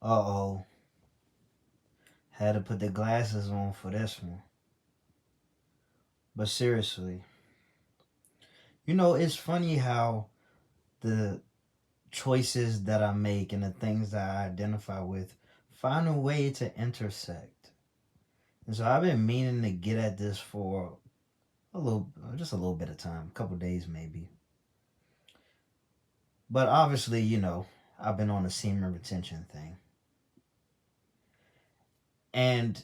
Uh-oh. Had to put the glasses on for this one. But seriously, it's funny how the choices that I make and the things that I identify with find a way to intersect. And so I've been meaning to get at this for just a little bit of time, a couple days maybe. But obviously, I've been on the semen retention thing. And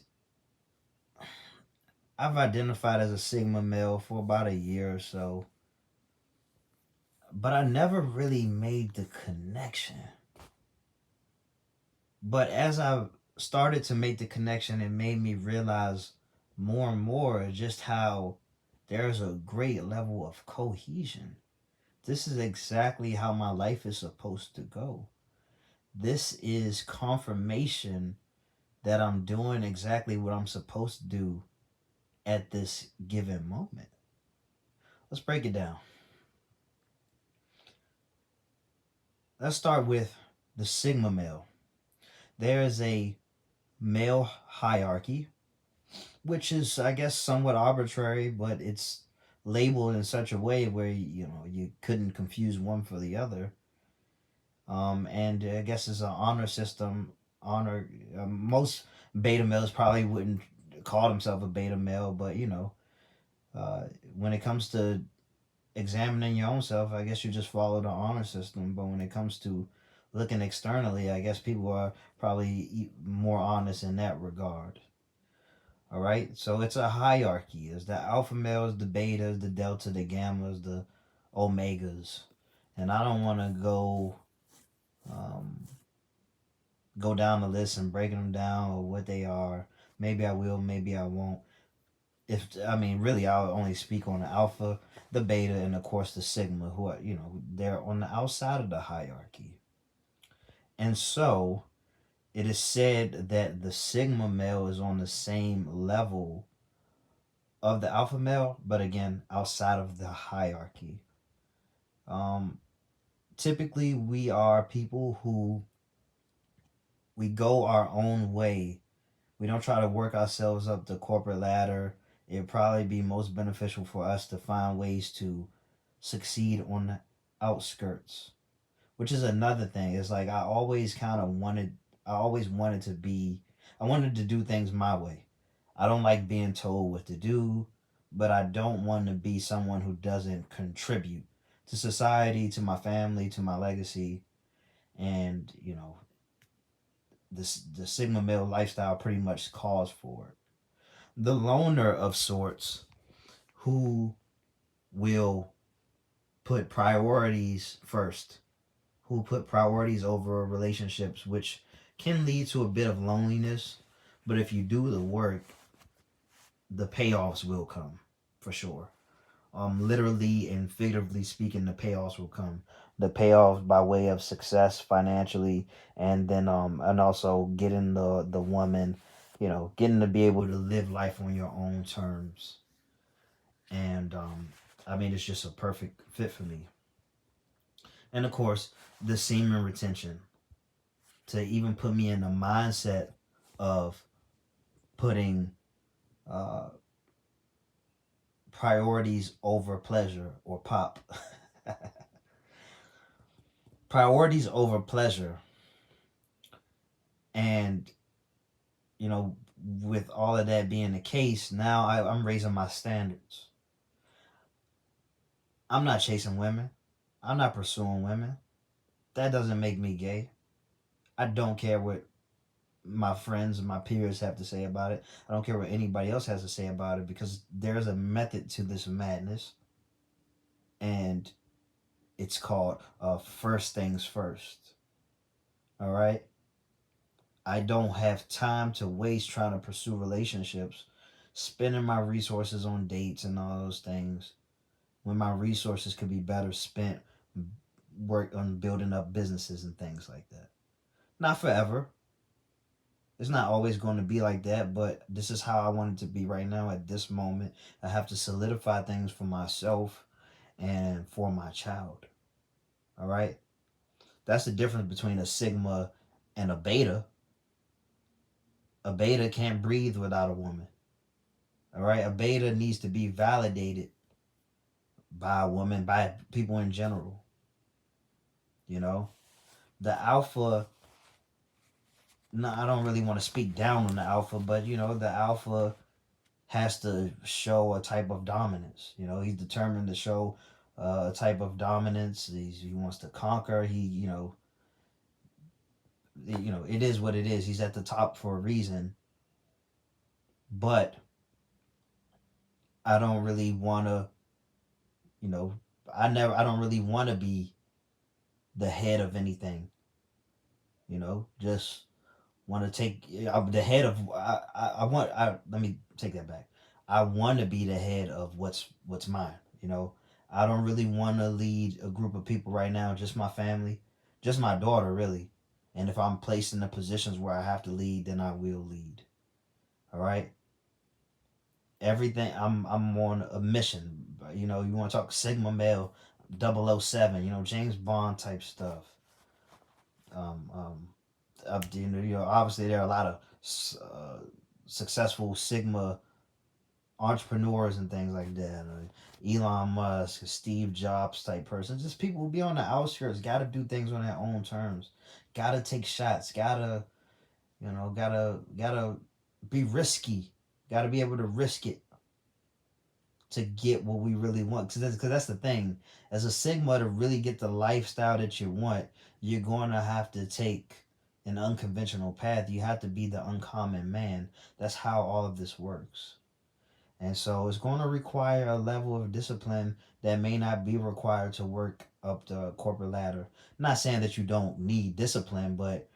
I've identified as a Sigma male for about a year or so. But I never really made the connection. But as I started to make the connection, it made me realize more and more just how there's a great level of cohesion. This is exactly how my life is supposed to go. This is confirmation that I'm doing exactly what I'm supposed to do at this given moment. Let's break it down. Let's start with the Sigma male. There is a male hierarchy, which is, I guess, somewhat arbitrary, but it's labeled in such a way where you couldn't confuse one for the other. And I guess it's an honor system. Honor Most beta males probably wouldn't call themselves a beta male, but uh, when it comes to examining your own self, I guess you just follow the honor system. But when it comes to looking externally, I guess people are probably more honest in that regard. All right, so it's a hierarchy. It's the alpha males, the betas, the delta, the gammas, the omegas, and I don't want to um, go down the list and breaking them down or what they are. Maybe I will, maybe I won't. If I mean, really, I'll only speak on the alpha, the beta, and of course the sigma, who are they're on the outside of the hierarchy. And so it is said that the sigma male is on the same level of the alpha male, but again, outside of the hierarchy. Um, Typically, we are people who we go our own way. We don't try to work ourselves up the corporate ladder. It'd probably be most beneficial for us to find ways to succeed on the outskirts, which is another thing. It's like I always wanted to be, I wanted to do things my way. I don't like being told what to do, but I don't want to be someone who doesn't contribute to society, to my family, to my legacy. And, the Sigma male lifestyle pretty much calls for it. The loner of sorts who will put priorities first, who put priorities over relationships, which can lead to a bit of loneliness. But if you do the work, the payoffs will come for sure. Literally and figuratively speaking, the payoffs will come. The payoffs by way of success financially, and then and also getting the woman, getting to be able to live life on your own terms. And I mean, it's just a perfect fit for me. And of course, the semen retention to even put me in the mindset of putting uh, priorities over pleasure or pop. Priorities over pleasure. And, you know, with all of that being the case, now I'm raising my standards. I'm not chasing women. I'm not pursuing women. That doesn't make me gay. I don't care what my friends and my peers have to say about it. I don't care what anybody else has to say about it because there's a method to this madness. And it's called first things first. All right? I don't have time to waste trying to pursue relationships, spending my resources on dates and all those things when my resources could be better spent work on building up businesses and things like that. Not forever. It's not always going to be like that, but this is how I want it to be right now at this moment. I have to solidify things for myself and for my child. All right? That's the difference between a Sigma And a beta can't breathe without a woman. All right, a beta needs to be validated by a woman, by people in general. You know, the alpha. No, I don't really want to speak down on the alpha, but the alpha has to show a type of dominance. He's determined to show a type of dominance. He wants to conquer. It is what it is. He's at the top for a reason. But I don't really want to, you know, I don't really want to be the head of anything. Just want to take the head of. I want. Let me take that back. I want to be the head of what's mine. I don't really want to lead a group of people right now. Just my family, just my daughter, really. And if I'm placed in the positions where I have to lead, then I will lead. All right. Everything. I'm on a mission. You want to talk Sigma Male, 007. James Bond type stuff. Um, um, obviously there are a lot of successful Sigma entrepreneurs and things like that. Elon Musk, Steve Jobs type person. Just people who be on the outskirts. Got to do things on their own terms. Got to take shots. Gotta be risky. Got to be able to risk it to get what we really want. Because that's the thing. As a Sigma, to really get the lifestyle that you want, you're going to have to take an unconventional path. You have to be the uncommon man. That's how all of this works. And so it's going to require a level of discipline that may not be required to work up the corporate ladder. I'm not saying that you don't need discipline, but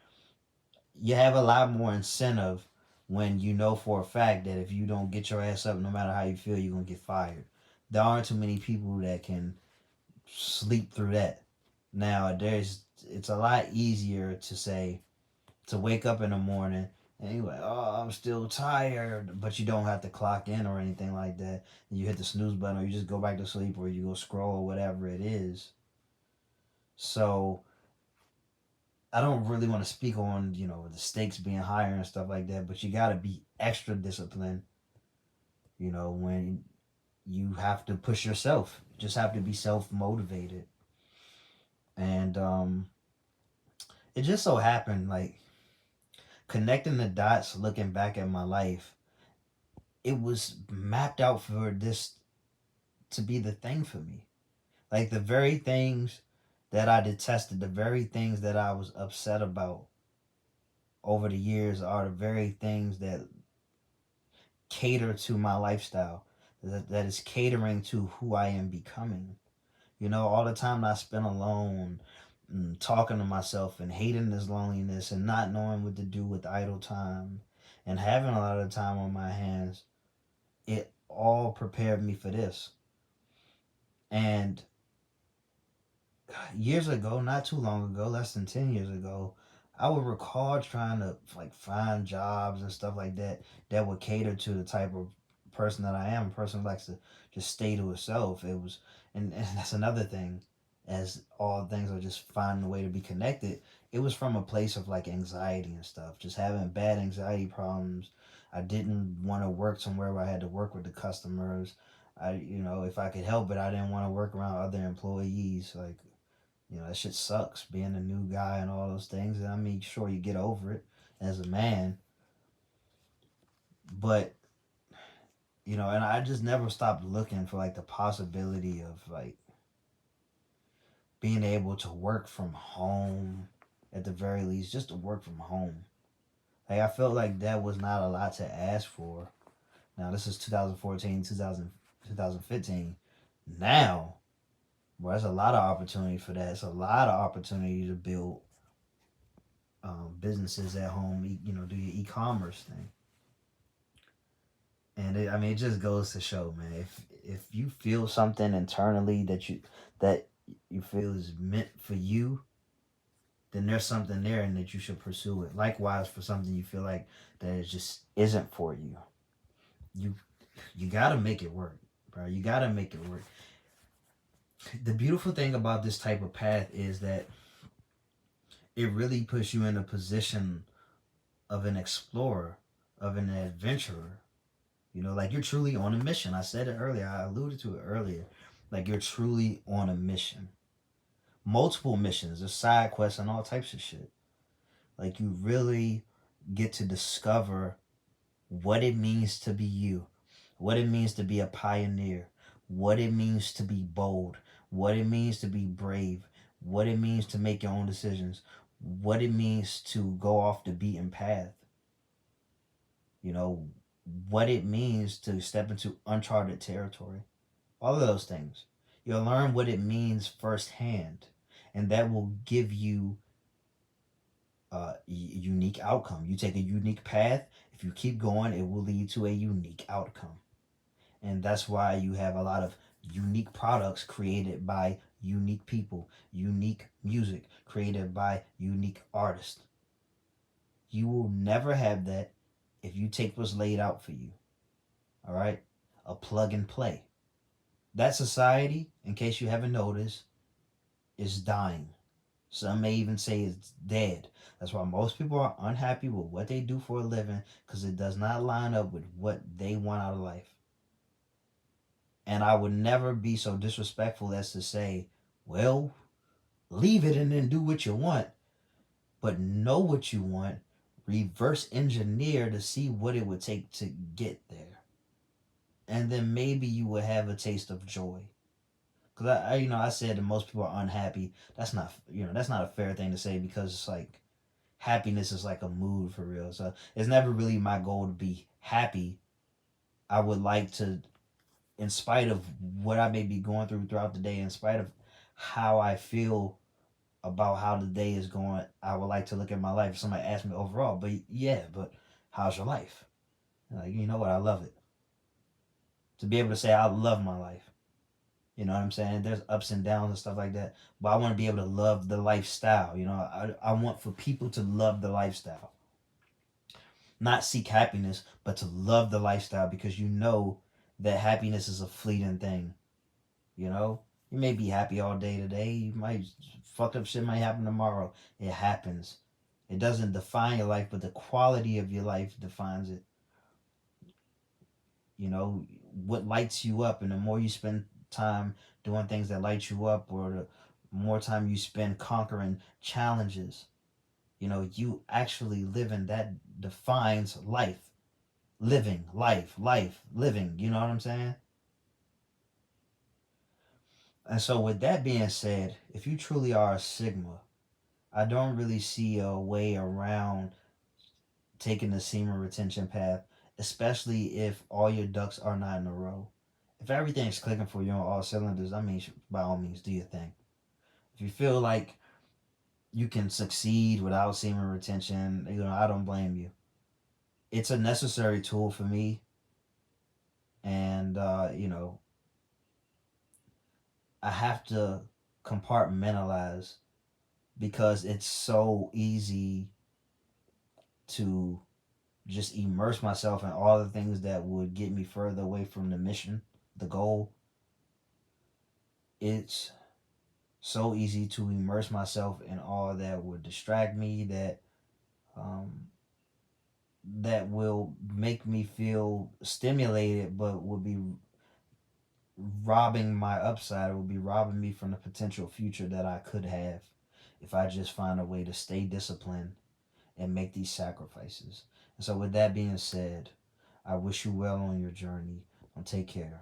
you have a lot more incentive when you know for a fact that if you don't get your ass up, no matter how you feel, you're going to get fired. There aren't too many people that can sleep through that. Now, it's a lot easier to say, to wake up in the morning and you're like, oh, I'm still tired, but you don't have to clock in or anything like that. You hit the snooze button, or you just go back to sleep, or you go scroll, or whatever it is. So I don't really want to speak on the stakes being higher and stuff like that, but you got to be extra disciplined. When you have to push yourself, you just have to be self motivated, and it just so happened like connecting the dots, looking back at my life, it was mapped out for this to be the thing for me. Like the very things that I detested, the very things that I was upset about over the years are the very things that cater to my lifestyle, that is catering to who I am becoming. All the time I spent alone, talking to myself and hating this loneliness and not knowing what to do with idle time and having a lot of time on my hands, it all prepared me for this. And years ago, not too long ago, less than 10 years ago, I would recall trying to like find jobs and stuff like that that would cater to the type of person that I am, a person who likes to just stay to herself. It was, and that's another thing, as all things are just finding a way to be connected. It was from a place of like anxiety and stuff, just having bad anxiety problems. I didn't want to work somewhere where I had to work with the customers. If I could help it, I didn't want to work around other employees. Like, that shit sucks being a new guy and all those things. And I mean, sure, you get over it as a man, but and I just never stopped looking for like the possibility of like being able to work from home at the very least, just to work from home. Like I felt like that was not a lot to ask for. Now this is 2014, 2015. Now, well, there's a lot of opportunity for that. It's a lot of opportunity to build businesses at home. Do your e-commerce thing. And it just goes to show, man. If you feel something internally that you feel is meant for you, then there's something there, and that you should pursue it. Likewise, for something you feel like that it just isn't for you, you you gotta make it work, bro. You gotta make it work. The beautiful thing about this type of path is that it really puts you in a position of an explorer, of an adventurer. You know, like you're truly on a mission. I said it earlier, I alluded to it earlier. Like you're truly on a mission. Multiple missions, a side quests, and all types of shit. Like you really get to discover what it means to be you, what it means to be a pioneer, what it means to be bold, what it means to be brave, what it means to make your own decisions, what it means to go off the beaten path, you know, what it means to step into uncharted territory. All of those things. You'll learn what it means firsthand, and that will give you a unique outcome. You take a unique path. If you keep going, it will lead to a unique outcome. And that's why you have a lot of unique products created by unique people, unique music created by unique artists. You will never have that if you take what's laid out for you. All right? A plug and play. That society, in case you haven't noticed, is dying. Some may even say it's dead. That's why most people are unhappy with what they do for a living because it does not line up with what they want out of life. And I would never be so disrespectful as to say, well, leave it and then do what you want, but know what you want, reverse engineer to see what it would take to get there. And then maybe you will have a taste of joy. Because I said that most people are unhappy. That's not a fair thing to say because it's like happiness is like a mood for real. So it's never really my goal to be happy. I would like to, in spite of what I may be going through throughout the day, in spite of how I feel about how the day is going, I would like to look at my life. If somebody asks me overall, but yeah, but how's your life? Like, you know what? I love it. To be able to say I love my life. You know what I'm saying? There's ups and downs and stuff like that. But I want to be able to love the lifestyle. I want for people to love the lifestyle. Not seek happiness, but to love the lifestyle because you know that happiness is a fleeting thing. You know? You may be happy all day today. You might fucked up shit might happen tomorrow. It happens. It doesn't define your life, but the quality of your life defines it. You know, what lights you up, and the more you spend time doing things that light you up, or the more time you spend conquering challenges, you actually living that defines life. Living, life, living. You know what I'm saying? And so, with that being said, if you truly are a Sigma, I don't really see a way around taking the semen retention path, especially if all your ducks are not in a row. If everything's clicking for you on all cylinders, I mean, by all means, do your thing. If you feel like you can succeed without semen retention, I don't blame you. It's a necessary tool for me, and I have to compartmentalize because it's so easy to just immerse myself in all the things that would get me further away from the mission, the goal. It's so easy to immerse myself in all that would distract me, um, that will make me feel stimulated, but will be robbing my upside. It will be robbing me from the potential future that I could have if I just find a way to stay disciplined and make these sacrifices. And so, with that being said, I wish you well on your journey. Take care.